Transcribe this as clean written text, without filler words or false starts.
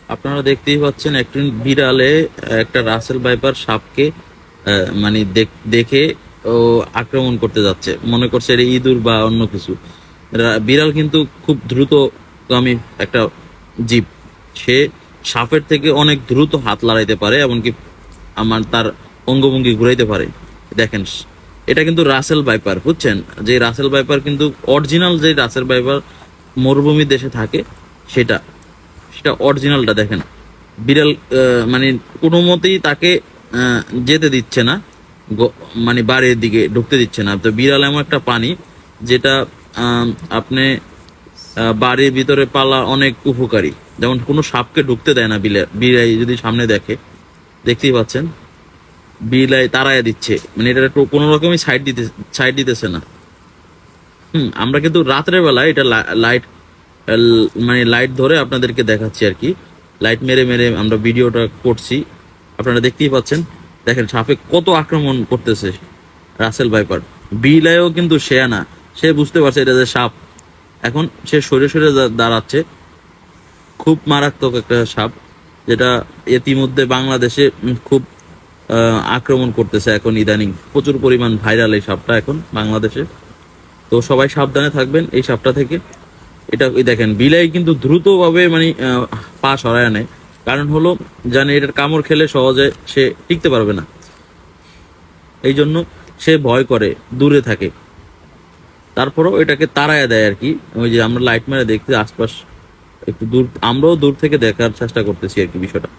আপনারা দেখতেই পাচ্ছেন একজন বিড়ালে একটা রাসেল ভাইপার সাপকে মানে দেখে ও আক্রমণ করতে যাচ্ছে, মনে করছে এটা ইঁদুর বা অন্য কিছু। বিড়াল কিন্তু খুব দ্রুতগামী একটা জীব। সে সাপের থেকে অনেক দ্রুত হাত লড়াইতে পারে, এমনকি তার অঙ্গভঙ্গি ঘুরাইতে পারে। দেখেন, এটা কিন্তু রাসেল ভাইপার, বুঝছেন? যে রাসেল ভাইপার কিন্তু অরিজিনাল, যে রাসেল ভাইপার মরুভূমি দেশে থাকে সেটা সেটা অরিজিনালটা দেখেন। বিড়াল মানে কোনো মতেই তাকে আহ, যেতে দিচ্ছে না, গ- মানে বাড়ির দিকে ঢুকতে দিচ্ছে না। তো বিড়াল এমন একটা প্রাণী যেটা আহ, আপনি বাড়ির ভিতরে পালা অনেক উপকারী। যেমন কোনো সাপকে ঢুকতে দেয় না বিড়াই যদি সামনে দেখে, দেখতেই পাচ্ছেন বিলাই তাড়াইয়া দিচ্ছে, মানে এটা একটু কোনো রকমই সাইড দিতেছে না। আমরা কিন্তু রাত্রের বেলায় এটা লাইট, মানে লাইট ধরে আপনাদেরকে দেখাচ্ছি আর কি। লাইট মেরে মেরে আমরা ভিডিওটা করছি, আপনারা দেখতেই পাচ্ছেন। দেখেন সাপে কত আক্রমণ করতেছে রাসেল ভাইপার। বিলাইও কিন্তু সে না, সে বুঝতে পারছে এটা যে সাপ। এখন সে সরে সরে দাঁড়াচ্ছে। খুব মারাত্মক একটা সাপ, যেটা ইতিমধ্যে বাংলাদেশে খুব আক্রমণ করতেছে এখন ইদানিং। প্রচুর পরিমাণ ভাইরাল এই সাপটা এখন বাংলাদেশে। তো সবাই সাবধানে থাকবেন এই সাপটা থেকে। এটা এই দেখেন বিলাই কিন্তু দ্রুতভাবে মানে পা সরায় নেয়। কারণ হলো জানে এটার কামড় খেলে সহজে সে টিকতে পারবে না, এই জন্য সে ভয় করে, দূরে থাকে। তারপরেও এটাকে তাড়ায় দেয় আর কি। ওই যে আমরা লাইট মেরে দেখতে আশপাশ একটু দূর, আমরাও দূর থেকে দেখার চেষ্টা করতেছি আর কি বিষয়টা।